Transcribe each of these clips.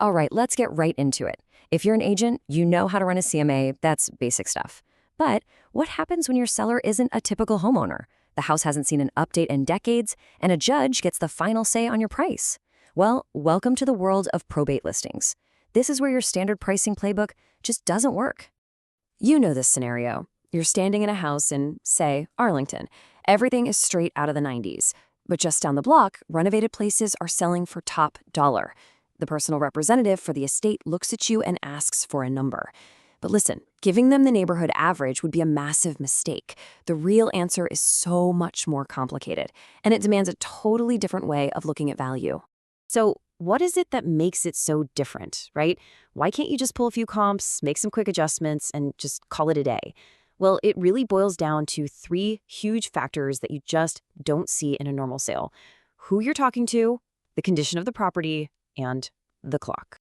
All right, let's get right into it. If you're an agent, you know how to run a CMA, that's basic stuff. But what happens when your seller isn't a typical homeowner? The house hasn't seen an update in decades, and a judge gets the final say on your price. Well, welcome to the world of probate listings. This is where your standard pricing playbook just doesn't work. You know this scenario. You're standing in a house in, say, Arlington. Everything is straight out of the 90s. But just down the block, renovated places are selling for top dollar. The personal representative for the estate looks at you and asks for a number. But listen, giving them the neighborhood average would be a massive mistake. The real answer is so much more complicated, and it demands a totally different way of looking at value. So what is it that makes it so different, right? Why can't you just pull a few comps, make some quick adjustments, and just call it a day? Well, it really boils down to three huge factors that you just don't see in a normal sale: who you're talking to, the condition of the property, and the clock.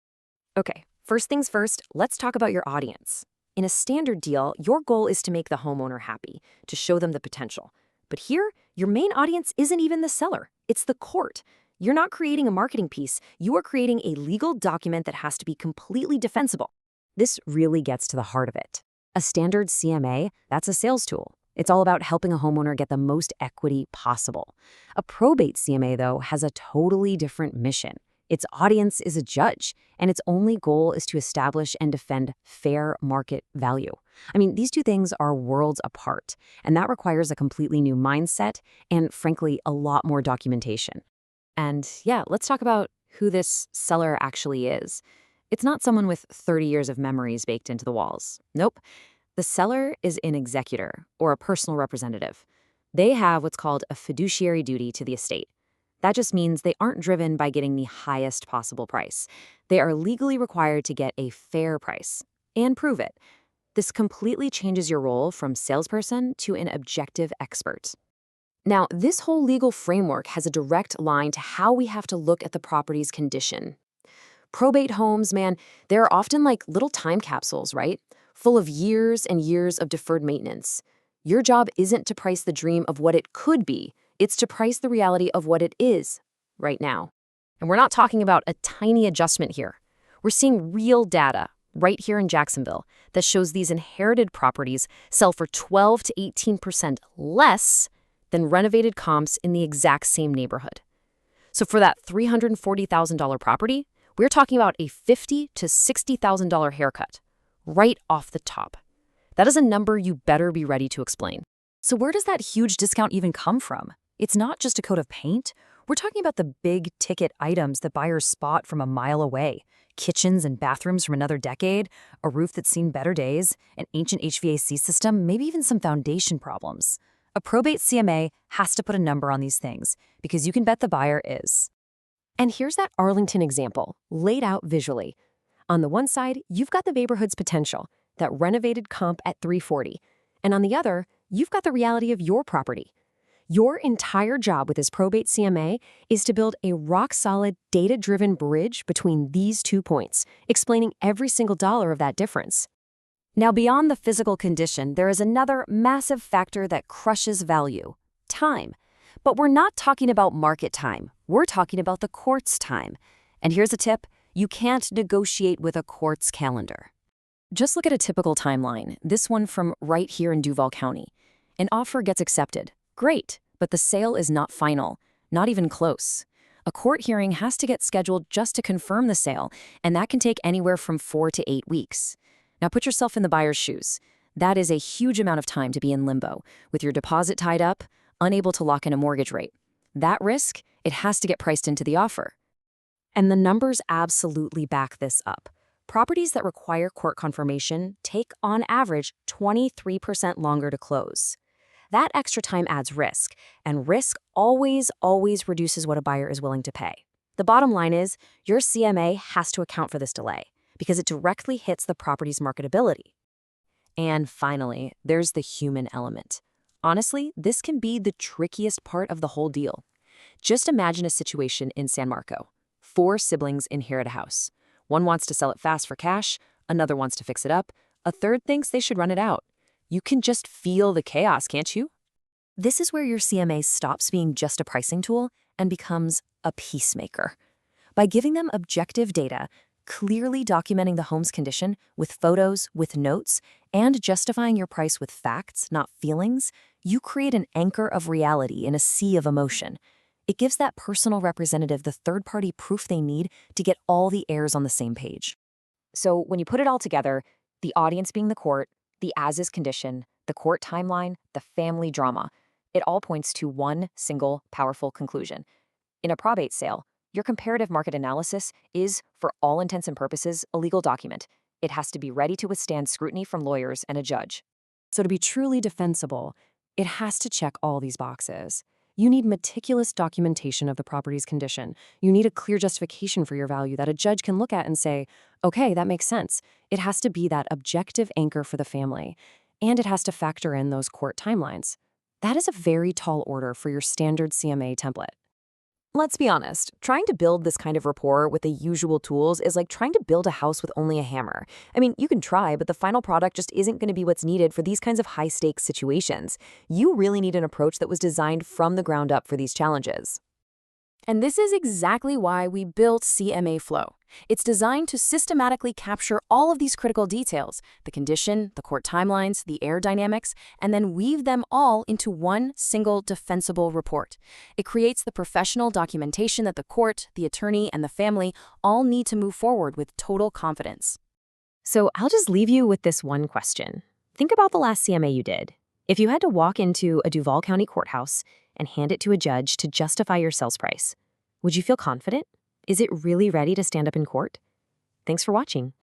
Okay, first things first, let's talk about your audience. In a standard deal, your goal is to make the homeowner happy, to show them the potential. But here, your main audience isn't even the seller, it's the court. You're not creating a marketing piece, you are creating a legal document that has to be completely defensible. This really gets to the heart of it. A standard CMA, that's a sales tool. It's all about helping a homeowner get the most equity possible. A probate CMA, though, has a totally different mission. Its audience is a judge, and its only goal is to establish and defend fair market value. I mean, these two things are worlds apart, and that requires a completely new mindset and, frankly, a lot more documentation. And yeah, let's talk about who this seller actually is. It's not someone with 30 years of memories baked into the walls. Nope. The seller is an executor or a personal representative. They have what's called a fiduciary duty to the estate. That just means they aren't driven by getting the highest possible price. They are legally required to get a fair price and prove it. This completely changes your role from salesperson to an objective expert. Now, this whole legal framework has a direct line to how we have to look at the property's condition. Probate homes, man, they're often like little time capsules, right? Full of years and years of deferred maintenance. Your job isn't to price the dream of what it could be. It's to price the reality of what it is right now. And we're not talking about a tiny adjustment here. We're seeing real data right here in Jacksonville that shows these inherited properties sell for 12 to 18% less than renovated comps in the exact same neighborhood. So for that $340,000 property, we're talking about a $50,000 to $60,000 haircut right off the top. That is a number you better be ready to explain. So where does that huge discount even come from? It's not just a coat of paint. We're talking about the big ticket items that buyers spot from a mile away. Kitchens and bathrooms from another decade, a roof that's seen better days, an ancient HVAC system, maybe even some foundation problems. A probate CMA has to put a number on these things because you can bet the buyer is. And here's that Arlington example, laid out visually. On the one side, you've got the neighborhood's potential, that renovated comp at $340. And on the other, you've got the reality of your property. Your entire job with this probate CMA is to build a rock-solid, data-driven bridge between these 2 points, explaining every single dollar of that difference. Now, beyond the physical condition, there is another massive factor that crushes value: time. But we're not talking about market time. We're talking about the court's time. And here's a tip: you can't negotiate with a court's calendar. Just look at a typical timeline, this one from right here in Duval County. An offer gets accepted. Great, but the sale is not final, not even close. A court hearing has to get scheduled just to confirm the sale, and that can take anywhere from 4 to 8 weeks. Now put yourself in the buyer's shoes. That is a huge amount of time to be in limbo, with your deposit tied up, unable to lock in a mortgage rate. That risk, it has to get priced into the offer. And the numbers absolutely back this up. Properties that require court confirmation take, on average, 23% longer to close. That extra time adds risk, and risk always reduces what a buyer is willing to pay. The bottom line is, your CMA has to account for this delay, because it directly hits the property's marketability. And finally, there's the human element. Honestly, this can be the trickiest part of the whole deal. Just imagine a situation in San Marco. 4 siblings inherit a house. One wants to sell it fast for cash, another wants to fix it up, a third thinks they should run it out. You can just feel the chaos, can't you? This is where your CMA stops being just a pricing tool and becomes a peacemaker. By giving them objective data, Clearly documenting the home's condition with photos, with notes, and justifying your price with facts, not feelings, you create an anchor of reality in a sea of emotion. It gives that personal representative the third-party proof they need to get all the heirs on the same page. So when you put it all together, the audience being the court, the as-is condition, the court timeline, the family drama, it all points to one single powerful conclusion. In a probate sale, your comparative market analysis is, for all intents and purposes, a legal document. It has to be ready to withstand scrutiny from lawyers and a judge. So to be truly defensible, it has to check all these boxes. You need meticulous documentation of the property's condition. You need a clear justification for your value that a judge can look at and say, okay, that makes sense. It has to be that objective anchor for the family. And it has to factor in those court timelines. That is a very tall order for your standard CMA template. Let's be honest, trying to build this kind of rapport with the usual tools is like trying to build a house with only a hammer. I mean, you can try, but the final product just isn't going to be what's needed for these kinds of high-stakes situations. You really need an approach that was designed from the ground up for these challenges. And this is exactly why we built CMA Flow. It's designed to systematically capture all of these critical details, the condition, the court timelines, the heir dynamics, and then weave them all into one single defensible report. It creates the professional documentation that the court, the attorney, and the family all need to move forward with total confidence. So I'll just leave you with this one question. Think about the last CMA you did. If you had to walk into a Duval County courthouse and hand it to a judge to justify your sales price, would you feel confident? Is it really ready to stand up in court? Thanks for watching.